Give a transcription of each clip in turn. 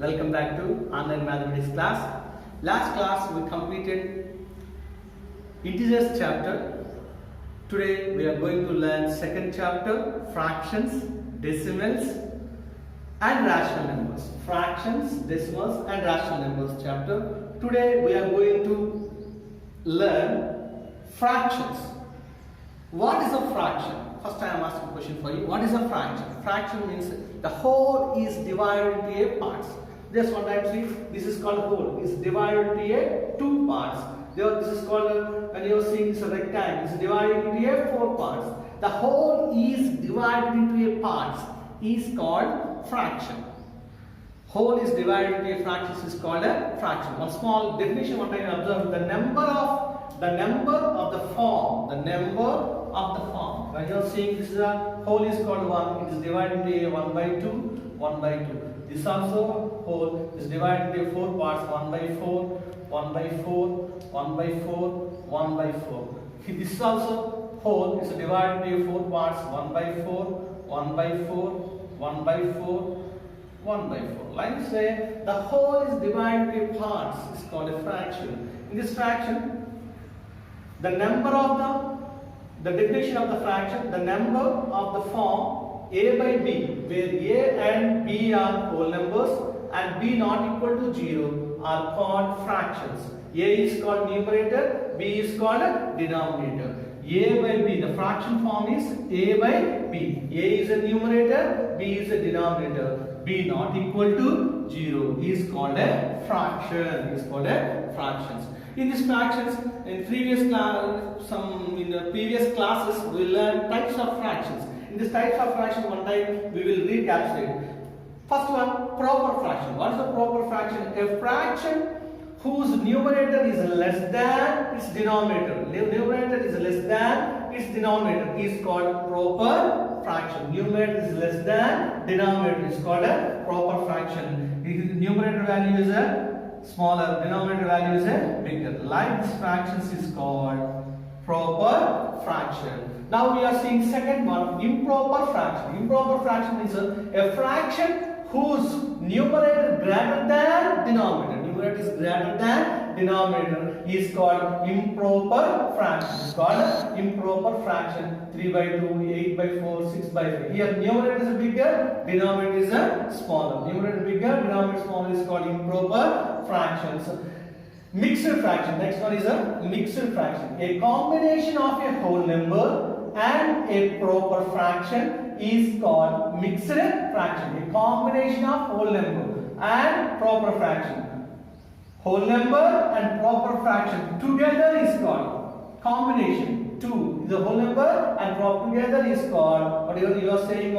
Welcome back to online mathematics class. Last class we completed integers chapter. Today we are going to learn second chapter, fractions, decimals and rational numbers. Fractions, decimals and rational numbers chapter. Today we are going to learn fractions. What is a fraction? First I am asking a question for you. What is a fraction? Fraction means the whole is divided into a parts. Just one time see, this is called whole. It's divided into a two parts. This is called, when you are seeing this rectangle, it's divided into a four parts. The whole is divided into a parts is called fraction. Whole is divided into a fraction is called a fraction. One small definition, one time observe the number of the form. When you are seeing this is a whole is called 1, it is divided into a 1 by 2, 1 by 2. This also whole is divided into 4 parts, 1 by 4, 1 by 4, 1 by 4, 1 by 4. This is also whole is divided into 4 parts, 1 by 4, 1 by 4, 1 by 4, 1 by 4. Like we say, the whole is divided into parts is called a fraction. In this fraction, the number of the definition of the fraction, the number of the form a by b, where a and b are whole numbers and b not equal to 0 are called fractions. A is called numerator, b is called denominator. A by b, the fraction form is a by b. A is a numerator, b is a denominator. B not equal to 0 is called a fraction. Fractions. In these fractions, in previous classes, we learned types of fractions. In this types of fractions, one time we will recapitulate. First one, proper fraction. What is a proper fraction? A fraction whose numerator is less than its denominator. Numerator is less than its denominator is called proper fraction. Numerator is less than denominator is called a proper fraction. If numerator value is a smaller, denominator value is a bigger. Like this fractions is called proper fraction. Now we are seeing second one, improper fraction. Improper fraction is a fraction whose numerator greater than denominator. Numerator is greater than denominator is called improper fraction. It's called improper fraction. 3 by 2, 8 by 4, 6 by 3. Here numerator is bigger, denominator is smaller. Numerator bigger, denominator smaller is called improper fractions. Mixed fraction. Next one is a mixed fraction. A combination of a whole number and a proper fraction is called mixed fraction. A combination of whole number and proper fraction. Whole number and proper fraction together is called combination. 2 is a whole number and proper together is called, what you are saying,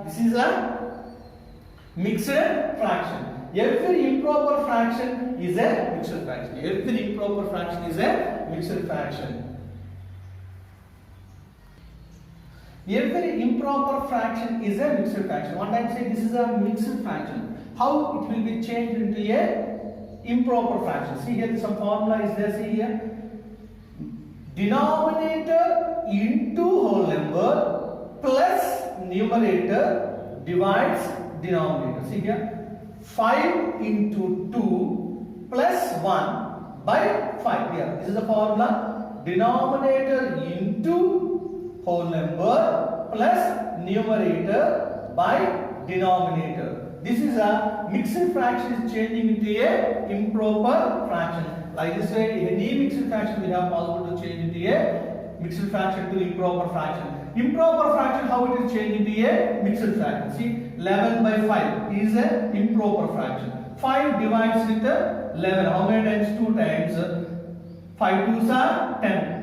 this is a mixed fraction. Every improper fraction is a mixed fraction. Every improper fraction is a mixed fraction. Every improper fraction is a mixed fraction. One time say this is a mixed fraction. How it will be changed into a improper fraction? See here, some formula is there. See here, denominator into whole number plus numerator divides denominator. See here, 5 into 2 plus 1 by 5. Here, this is the formula. Denominator into whole number plus numerator by denominator. This is a mixed fraction is changing into a improper fraction. Like this way, any mixed fraction we have possible to change into a mixed fraction to improper fraction. Improper fraction, how it is changed into a mixed fraction? See, 11 by 5 is a improper fraction. 5 divides with 11. How many times? 2 times. 5 2s are 10.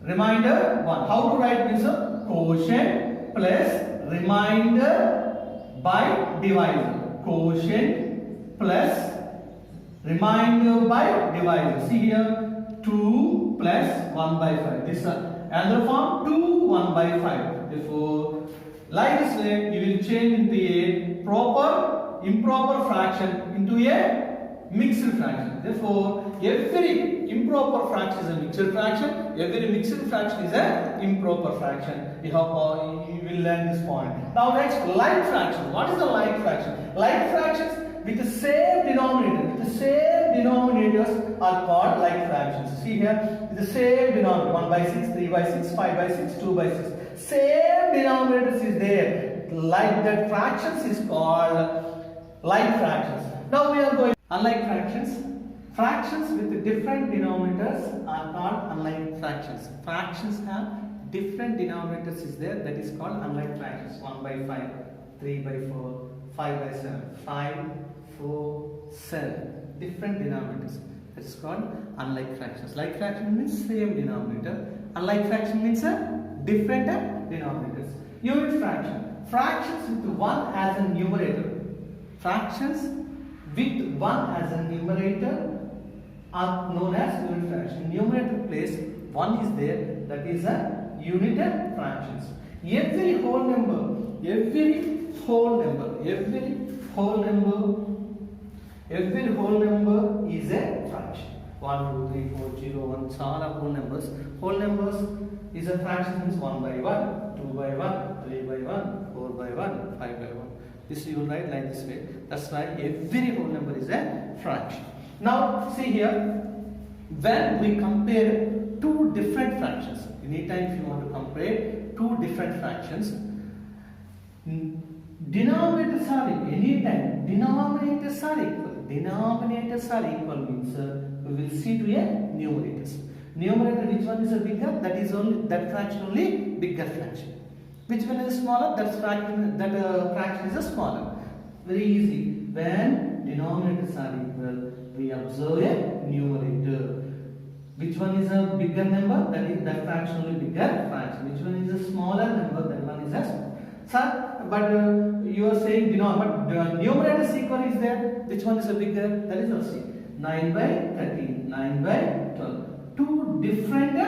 Remainder 1. How to write this? Quotient plus remainder by divisor. Quotient plus remainder by divisor. See here, 2 plus 1 by 5. This is another form, 2 1 by 5. Therefore, like this way, you will change into a proper improper fraction into a mixed fraction. Therefore, every improper fraction is a mixed fraction. Every mixed fraction is a improper fraction. You will learn this point. Now next, like fraction. What is a like fraction? Like fractions, with the same denominator, with the same denominators are called like fractions. See here, with the same denominator, 1 by 6, 3 by 6, 5 by 6, 2 by 6. Same denominators is there. Like that fractions is called like fractions. Now we are going unlike fractions. Fractions with different denominators are called unlike fractions. Fractions have different denominators is there, that is called unlike fractions. 1 by 5, 3 by 4, 5 by 7, 5, 4, 7. Different denominators. That is called unlike fractions. Like fraction means same denominator. Unlike fraction means different denominators. Unit fraction. Fractions with 1 as a numerator. Fractions with 1 as a numerator are known as unit fraction. Numerator place 1 is there, that is a unit fractions. Every whole number is a fraction. 1, 2, 3, 4, 0, 1, all are whole numbers. Whole numbers is a fraction means 1 by 1, 2 by 1, 3 by 1, 4 by 1, 5 by 1. This you will write like this way. That's why every whole number is a fraction. Now see here, when we compare two different fractions, anytime if you want to compare two different fractions, denominators are anytime denominators are equal. Denominators are equal means we will see to a numerators. Numerator, which one is a bigger? That is only that fraction only bigger fraction. Which one is smaller? That fraction is a smaller. Very easy. When denominators are equal, we observe a numerator. Which one is a bigger number? That fraction only bigger fraction. Which one is a smaller number? That one is a small. Sir, but you are saying numerator is equal is there. Which one is a bigger? That is also 9 by 13, 9 by 12. Two different.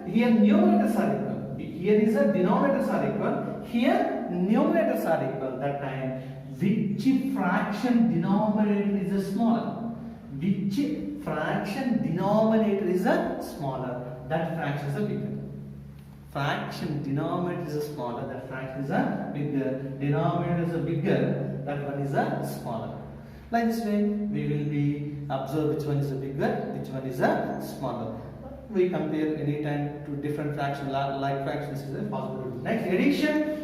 Here numerators are equal. Here is a denominators are equal. Here numerators are equal. That time, which fraction denominator is a smaller? Which fraction denominator is a smaller? That fraction is a bigger. Fraction denominator is a smaller. That fraction is a bigger. Denominator is a bigger. That one is a smaller. Like this way, we will be observe which one is a bigger, which one is a smaller. We compare anytime to different fractions, like fractions is a possibility. Next, addition.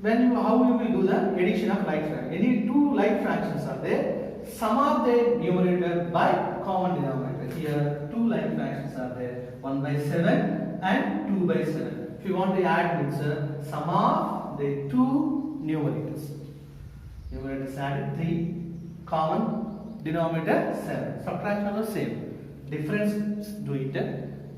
How you will do the addition of like fractions? Any two like fractions are there. Sum of the numerator by common denominator. Here, two like fractions are there. 1 by 7 and 2 by 7. If you want to add means sum of the two numerators. Numerators added 3, common denominator 7. Subtraction also same. Difference do it.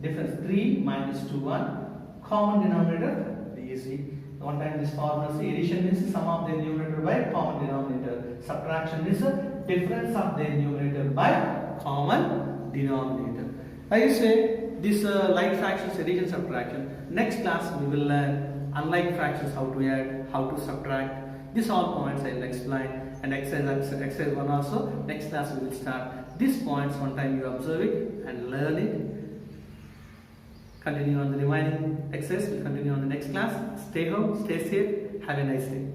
Difference 3 minus 2 1. Common denominator easy. One time this formula addition means sum of the numerator by common denominator. Subtraction is difference of the numerator by common denominator. I say this like fractions, addition, subtraction. Next class we will learn unlike fractions, how to add, how to subtract. These all points I will explain, and exercise 1 also. Next class we will start. These points one time you observe it and learn it. Continue on the remaining exercise. We'll continue on the next class. Stay home, stay safe. Have a nice day.